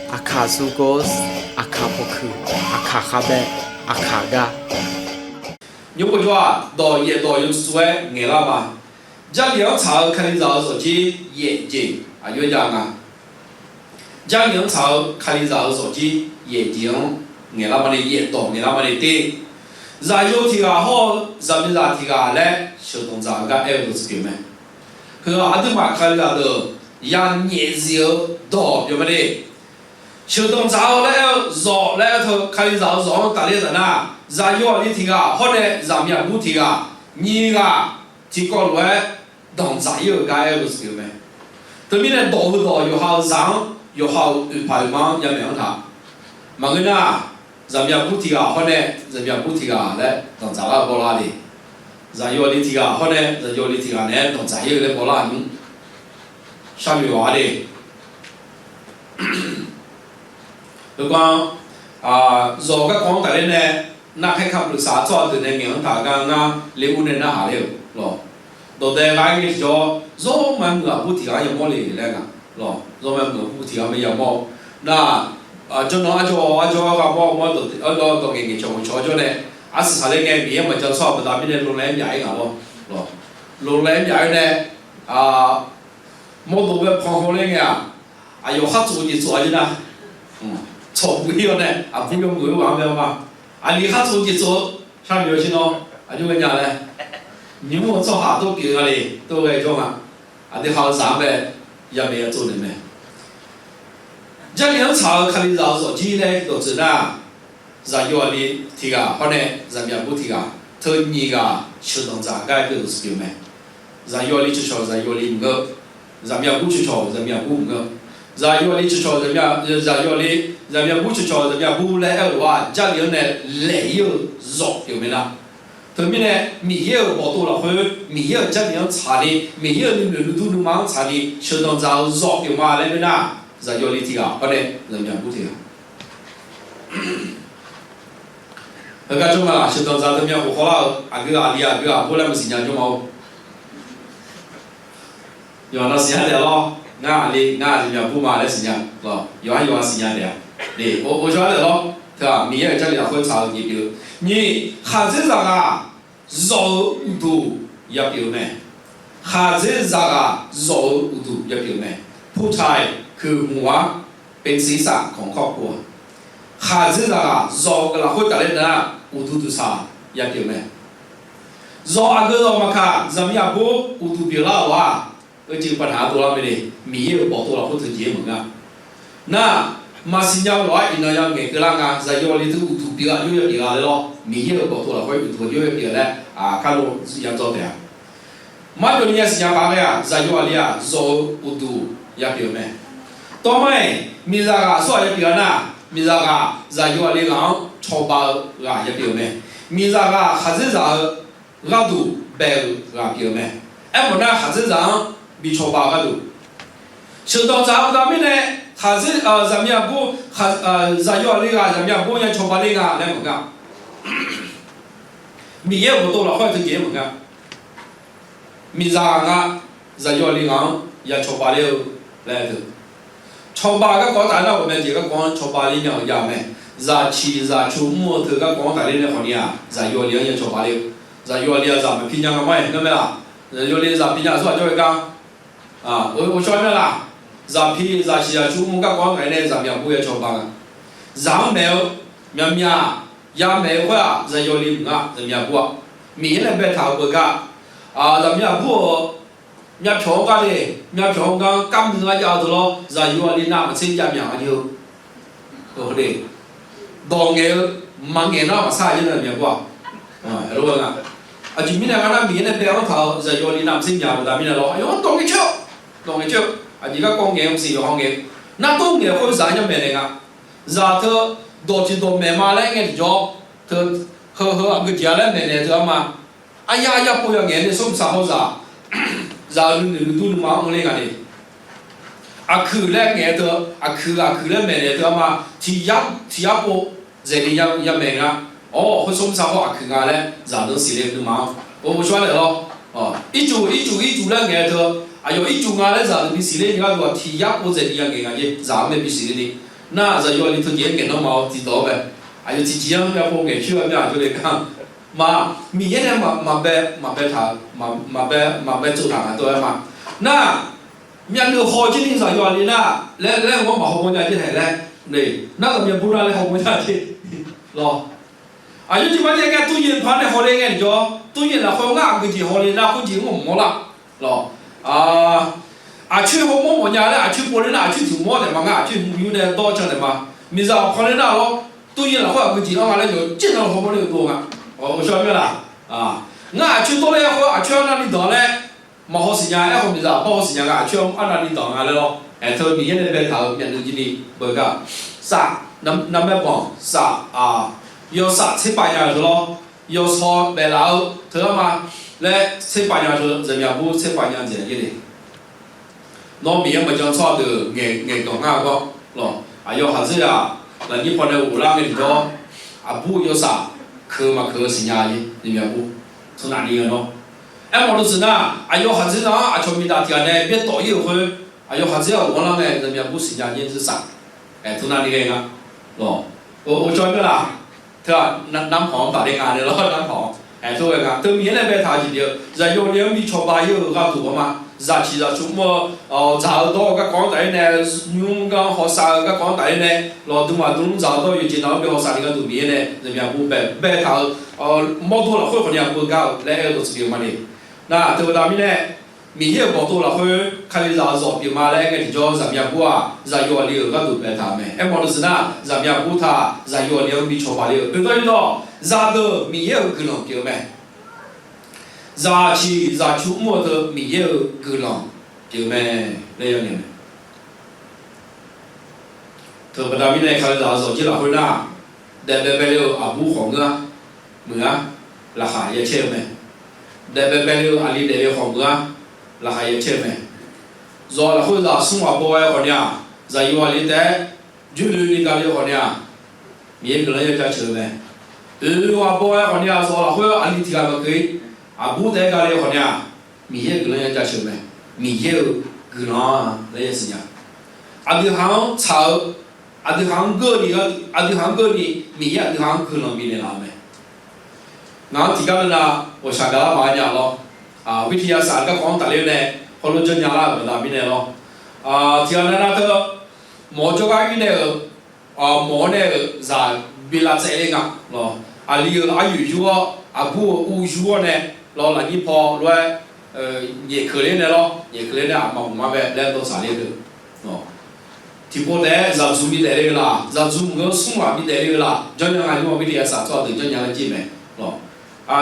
阿卡苏戈斯、阿卡波克、阿卡哈贝、阿卡嘎。如果说到也到有出来眼了吧，这两朝肯定找手机眼睛啊，有讲啊，这两朝肯定找手机眼睛眼了嘛的眼到眼了嘛的对，然后提个好，咱们提个来，小动作个爱都是表妹，和阿都嘛看了都养眼睛到表妹的。小动作来绕来头，看你绕打的人呐，让要你提个，好呢，让面不提个，你个提高来当杂有个爱都是表妹。对面呢，到又好让又好排忙也没有他，嘛个呢，让面不提个，好呢，让面不提个来当杂了包拉的，让要你提个，好呢，让要你提个呢当杂有来包拉你，下面话的。就讲绕个广大的呢，那开看不啥做的呢，名大家那礼物呢那下了咯，到底那个叫绕满个不提个有冇嚟那个咯，绕满个不提个没有冇，那就那就个冇到到嘅就坐咗呢，是啥呢嘅面咪就差不多邊呢6兩廿個咯，6兩廿呢冇到嘅胖好呢嘅，有黑做就做嘅啦，做不了呢，不用没有完了嘛，你还做就做，啥表情咯？就跟讲呢，你们做下都给了哩，都会做嘛，你好上呗，也没有做的咩？这两朝看你绕手机呢，都知道，让要你提个，好呢，让别不提个，头你个手动咋个都是表咩？让要你去瞧，让要你唔个，让别不去瞧，让别不唔个。让要你去瞧人家，人家不去瞧，人家不来的话，家里呢来有肉有没啦？对面呢，没有好多了，或者没有家里查的，没有你都忙查的，小当找肉有嘛来没啦？让要你提个，好嘞，人家不提个。那个怎么啦？小当找人家不好了，不来没时间就冇，有那时间来咯。俺这边不嘛的时间，咯，有时间的，对，我晓得咯，对吧？明天这里会炒一标，你还是啥个肉度也标呢？还是啥个肉度也标呢？ผู้ชายคือหัวเป็นศีรษะของครอบครัว还是啥个肉个啦会打的呢？อุ度多少也标呢？肉阿个肉嘛看，咱们也不อุ度标了哇。这个ปัญหาตัวเราไม่ได้มีเยอะบอกตัวเราพูดถึงเยอะเหมือนกันน่ะมาสิญญาร้อยอินเอาอย่างเงี้ยก็ล่างกันจะย้อนที่อุตุเปียยุ่ยเปียเลย咯มีเยอะบอกตัวเราค่อยอุตุยุ่ยเปียแล้วข้ารู้ยังจอดแต่มาตัวนี้สิญญาปากเลยจะย้อนเลยโซอุตุยังเปียไหมต่อมามีอะไรก็ส่วนยังเปียนะมีอะไรก็จะย้อนเลยก็ชอบบ้าก็ยังเปียไหมมีอะไรก็หาซื้อจะเราดูเบลก็เปียไหมมันน่ะหาซื้อจะ比超八个度，手到查不到没呢？还是咱们也不咱要那个，咱们也不要超八那个来么个？米也不多了，或者几么个？米啥个？咱要那个也超八了来的，超八个光大了，我们这个光超八的两样没？咱出木头个光大的那行业，咱要两也超八了，咱要两咱们平常个买，对没啦？要两咱平常说就会讲。我晓得啦，咱皮咱是出木个光来呢，咱们不要超八个，咱没有面也没有话，咱要零啊，咱们不，米呢别讨不个，咱们不，面票个的，面票个干那要的咯，咱要零那么新加面就，好的，当年忙年那么啥人那面不，如果就米那个那米呢别个讨，咱要零那么新加咱们那咯，哎呦当年笑。當然啫，而家講嘢唔是要講嘢，那當然開曬一咩嚟噶？然後到處到咩嘛咧？嘅咗，佢個家咧咩嚟咗嘛？哎呀，不要嘢，你送啥好啥？然後你都忙唔嚟噶你。佢咧嘢咗，佢咧咩嚟咗嘛？提一步，這裡一名啊，佢送啥好佢個咧，然後是你都忙，我說嚟咯，一組咧嘢咗。有一種啊，咧就必須咧，你講提一步這裡嘅嘢，咱們必須咧，那在要里头也给那毛知道呗，还有几样要不给去外面就来讲，嘛，明年呢嘛别走堂啊，对嘛？那面对好几年上要里那，来我嘛好国家去台来，对，那个面不然来好国家去，咯。啊，有几块钱个都人盘的好的个叫，都人来好牙个就好的，那估计我没了，咯。去好么家嘞，去玻璃那去做么的嘛，去有那多钱的嘛，没啥盘的那咯，都人来好个就俺来就经常好么的多啊，我晓得啦，去多了好，去那里当嘞，没好时间，好没啥，不好时间去按那里当来咯，头明天那边头面对今年不个啥，那么讲啥要啥7-8年去咯，要炒白老，知道吗？来7-8年去，人家不7-8年前的。那别么讲炒的眼讲个咯，要啥子呀？那你放在屋那个里头，不要啥，去嘛去新家的，人家不从哪里个咯？么都是呢，要啥子呢？全民大天呢，别多一会，要啥子呀？我那个人家不新家人是啥？从哪里个个？咯，我晓得啦。对吧？南旁打电话的咯，南旁，作为讲，都明那边他就在有2米7八有个多嘛，热气热出么找到个广大呢，用个学生个广大呢，劳动嘛都能找到有见到别学生那个都面呢，人家不白他毛多了会好像不搞，来都是别嘛的，那这个大米呢？明天毛多了会看你咋做，别嘛来个地叫咱们不咱要留个都白他们，毛都是呐，咱们不他，咱要2米7八留，对不对咯？咱都明天有可能丢没？咱出么的明天有可能丢没？那样的。特别大米呢，看你咋做，就那会呐，白了不黄个，么那还也切没？白了里的黄个。那还有钱没？若那会让生活保安好呢，让有里在就里家里好呢，每个人要交钱没？我保安好呢，若那会里提个给，不在家里好呢，每个人要交钱没？每个人那也是呀。对行炒，对行个里个，对行个里，每个对行可能比你难没？那提个呢，我想给他买点咯。วิทยาศาสตร์ก็ของแต่เรื่องเนี่ยพอรู้จักอย่างไรก็ได้ไม่แน่หรอกที่อันนั้นก็หมอจะก็ยิ่งเนี่ยหมอเนี่ยจะเวลาเจอเองอ่ะหรอลีก็อายุชัวผู้ชัวเนี่ยหรอหลังนี้พอด้วยเหยียดเคลื่อนเนี่ยหรอเหยียดเคลื่อนเนี่ยมาแบบแล้วตัวสารเลยหรอที่พอแต่จะจูมีแต่เรื่องละจะจูก็สุ่มมีแต่เรื่องละจนยังไงว่าวิทยาศาสตร์ตัวถึงจนยังไงจีบไหมหรอ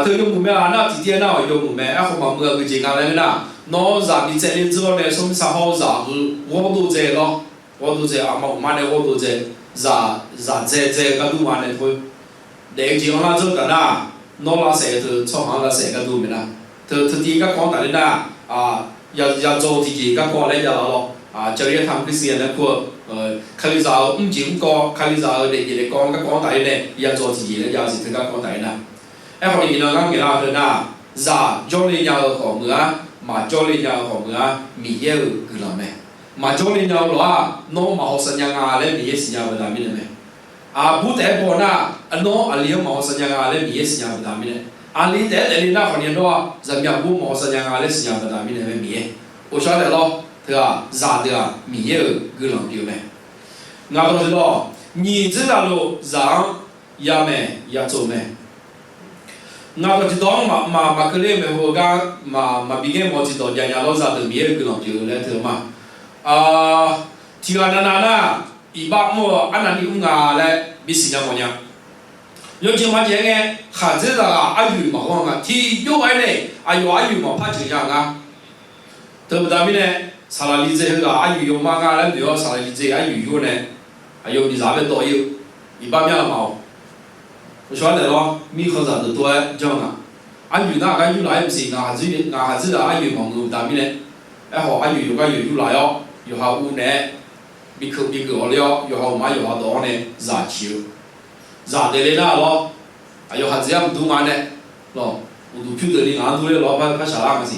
เธอ用木苗那几天那用木苗，后嘛木个健康来那，那咱们这里之后呢，什么啥好啥，我都在咯，我都在嘛的我都在，在个都玩的会，那健康那做的那，那谁头操行那谁个都没啦，他第一个讲的那要做自己个讲来着咯，就要他们这些人过，看你咋进讲，看你咋你讲个讲大呢，要做自己的，要是这个讲大呢。好哩，那讲给他说呐，教你家个好么嘛教你家好么，米也有个了没？嘛教你家罗那嘛好生养嘞，米也是养不大米的没？不带包呐，那里嘛好生养嘞，米也是养不大米的。里带里那好年多，人家不嘛好生养嘞，是养不大米的没米？我晓得咯，对吧？的米也有个了丢没？俺都知道，你这条路让也没也走没？那个知道嘛可能没好讲嘛毕竟我知道人家老早都没有个啷就来头嘛提个那一把么那里来比新加坡呢有情况下呢孩子阿姨嘛讲啊提有爱呢阿姨嘛怕这样啊对不对呢查了理解个阿姨有嘛来不要查了理解阿姨有呢有比咱们多有一把面嘛我晓得咯，米和啥子多讲啊？有那个有来不是？孩子的阿姨忙个大米呢？好阿姨有来哦，有下午呢，米个了，有下嘛有下多呢，热球，热的嘞那咯，有孩子也不读嘛呢，咯，我读书的哩，俺读的老怕啥啦个是，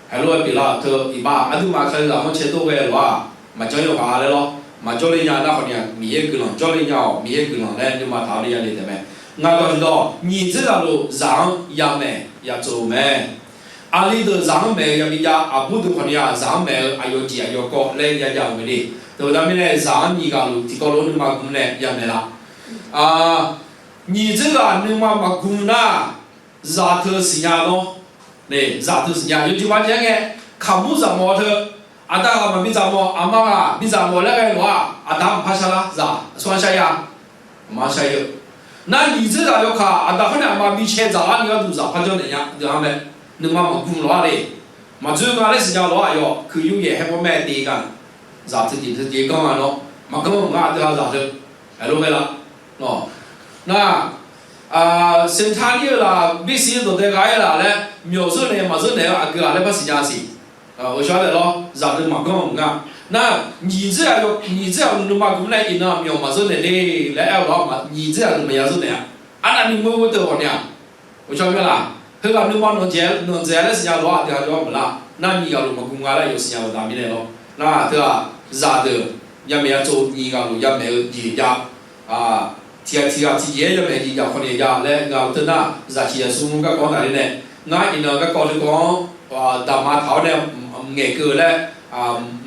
还罗别啦，他一把，俺读嘛看咱们切多个咯，嘛讲有下来咯，嘛教练家那好呢，米也够了，教练家米也够了，来就嘛逃离里的没，俺到知道，你这条路让也没也走没，阿里头让没也比较阿不都好呢，让没还有几要高来也讲没的，对咱们来让你个路，提高路你嘛工呢也没了，你这个你嘛工呢，让头是伢咯，嘞让头是伢，有句话讲个，看不上毛头。阿达个嘛比咱们阿妈啊，比咱们那个话，阿达不怕啥啦？是吧？算下呀，马下有。那你这个要看阿达后来嘛比钱咋你要多少？怕叫人家对他们，你嘛嘛公老嘞，嘛最刚的时间老哟，可有也还不买地干，啥子地是地干啊咯？嘛根本嘛对他啥子，还落来了，喏，那生产力啦，必须都得改啦嘞，描述呢嘛是呢阿哥阿来把时间是。我晓得咯，让人嘛讲唔讲？那你这样你嘛讲来，伊那苗嘛是嘞，来爱老嘛，你这样么也是那样，那你没得好呢？我晓得啦，后来你嘛能接的时间多，对就不啦？那你要路嘛公家来有时间我打米来咯，那对吧？让的也没做你个路也没有地家提也没地家，可能家来俺等那让些数目个讲哪里呢？俺伊那个搞的讲大马头呢。ngày cờ đấy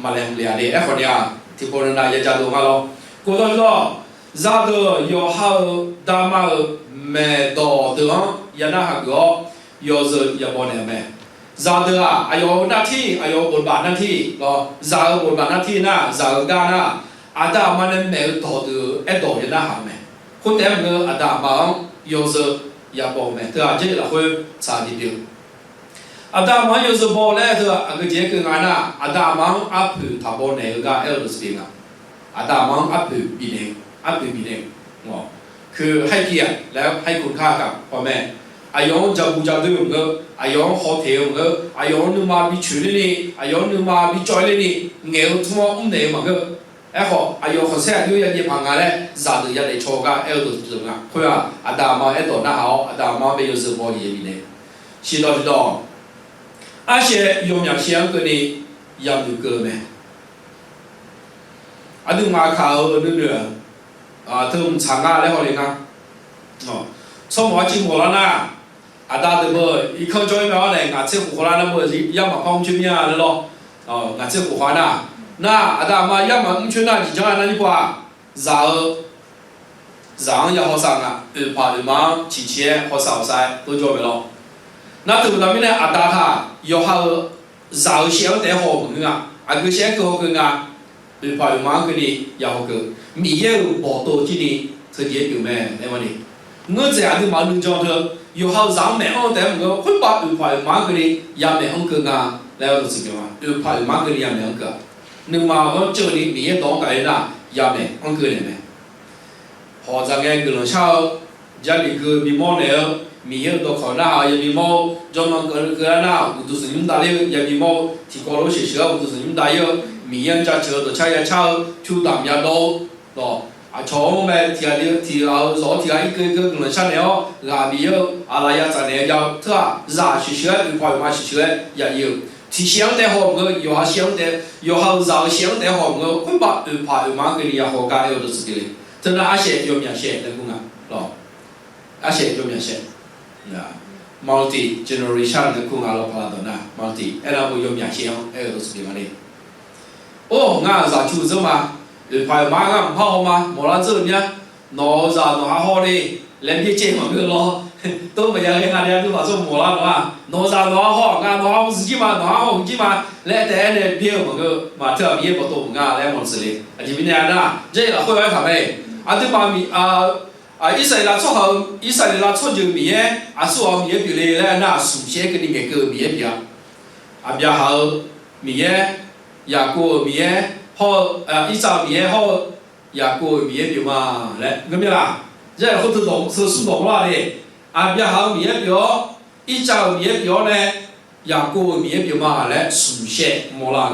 mà làm lẻ để ép phần nhà thì cô này giờ đồ mà lo cô đó ra được yo hao đam mê mẹ đồ được giờ na học go yo giờ giờ bọn này mẹ ra được ayo na thi ayo bổn bản na thi lo ra bổn bản na thi na ra ga na ada mà nên mẹ đồ được ép đồ giờ na học mẹ cô đem người ada mà yo giờ giờ bọn mẹ thì chỉ là hơi xa đi điều Adamang有时包来的，个这个俺呐，Adamang apa thabo ne ga elders binga. Adamang apa bine, apa bine. 哦，คือให้เกียรติแล้วให้คุณค่ากับพ่อแม่อายองจะบูชาด้วยมึงอายองขอเทมึงอายองนึมาบิชุลินี่อายองนึมาบิจอยลินี่เงี้ยทุ่มอุ้มเนี่ยมึงไอ้ขออายองขอเสียด้วยยันยี่พังงานเลยซาดูยันเลยโชว์กับเอลด์ตัวงาเพราะว่าอาดามาไอ้ตัวน่าเอาอาดามาไม่有时包也比呢，知道知道。而且有没想过你养牛哥没？都马考那个都长啊来好的呢，从我进过了呢，大的不一看教育苗嘞，这胡话那不也嘛帮去面了咯，这胡话呢，那大嘛也嘛去那你讲那你话，让也好上啊，怕你嘛提前好少噻，都教没咯。那对不对呢？大他要好绕小带好门啊，个先搞个啊，怕有忙个哩要好个，米也有报道这里特别有咩？那么的，我这样的嘛能讲的，要好让咩好带个，会把怕有忙个哩也咩好个啊，来我就是个嘛，怕有忙个哩也咩好个，你嘛我这里米也当个啦，也咩好个哩咩？或者个个人少，家里个米毛了。米有多可能也米毛，专门个那，我都是你们打的，也米毛提高了些些，我都是你们打有，米人家吃的吃也吃，就当也多，喏，从没提到说提一个一个可能下来哦，米有那也在那要，是吧？热些些，有块嘛些些也有，提香的好个，有下香的，有下热香的好个，会把怕有嘛个也好干，有的是的，真的那些有面些那个啊，喏，那些有面些。multi generation 的空啊，老怕到那 multi， 那不有面向，都是这样的。俺啥就这嘛，怕马俺不好嘛，莫那这面，哪啥哪好的，连别见嘛个咯，都没人俺俩都把做莫那嘛，哪啥哪好，俺哪好自己嘛，哪好自己嘛，来带来别么个嘛特别不多，俺来么子的，这边呢那，这个会来看没？都把米以色列出就米说米比嘞那数些个那个米比比较好米雅各米好以色列好雅各米比嘛来，咁样啦，这好多懂是数懂啦的比较好米比以色列米比呢雅各米比嘛来数些么啦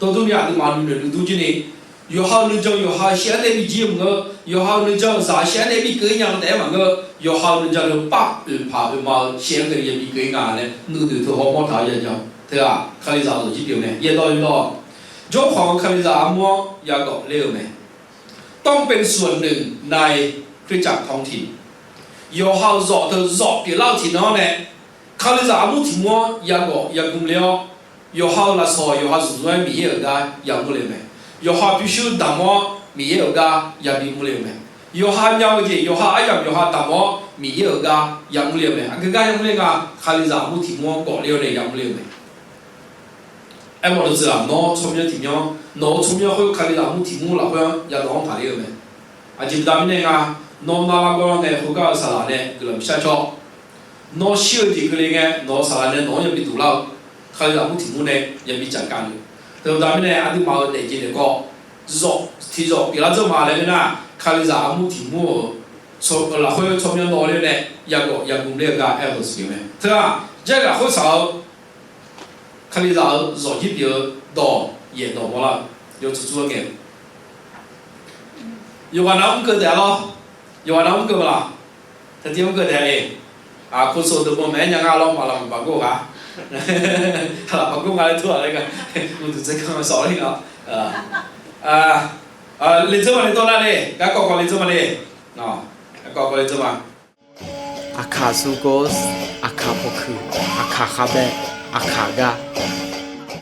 个，都呀都嘛都就呢。有好人讲有好现在比节目个，有好人讲啥现在比个样代嘛个，有好人讲就把怕嘛现在也比个样嘞，弄得头好毛头也讲，对吧？看你咋子去表呢？也到， เจ้าของคาริซามัวยากอบเลี้ยวไหมต้องเป็นส่วนหนึ่งในคริสตจักรท้องถิ่นโยฮาจอเธอจอบปีเล่าที่น้องเนี่ยคาริซามุที่มัวยากอบยากุมเลี้ยวโยฮาลาซอยโยฮาสุดท้ายมีเยอะได้ยามุเลยไหมโยฮาพิชูดามอมีเยอะได้ยาบิมุเลยไหมโยฮาเนาเกโยฮาอายามโยฮาดามอมีเยอะได้ยามุเลยไหมอันก็ยามุเลยก็คาริซามุที่มัวก่อเลี้ยวเนี่ยยามุเลยไหมไอ้หมดเลยอ่ะน้องชมยังที่ยังน้องชมยังเขาคาริซามุที่มัวละเพื่อนยาน้องผ่านเลี้ยวไหมอาจจะดามิเนี่ยก็น้องนาลากรเนี่ยเขาก็สลาเนี่ยก็เลยไม่ใช่ชอบน้องเชื่อที่ก็เลยไงน้องสลาเนี่ยน้องยังไม่ดูแล้วคาริซามุที่มัวเนี่ยยังไม่จัดการอยู่แต่ดามิเนี่ยอันที่มาเนี่ยจีเนี่ยก็รอที่รอปีละจะมาเลยนะคาริซามุที่มัวชอบละเขาชมยังน้องเนี่ยยังกุมเรียกกันเอลส์ใช่ไหมใช่ป่ะ这个好少คาริซารอที่เดียวต่อเย็นต่อมาละ有做做嘅有话那我们个的咯有话那我们个不啦他点我个的嘞啊可说都不买人家老嘛了不过啊好了不过啊你做那个我就在看少那个你做嘛你做哪里该搞搞你做嘛你喏搞搞你做嘛อาคาซูโกสอาคาโพคืออาคาคาเบะอาคากา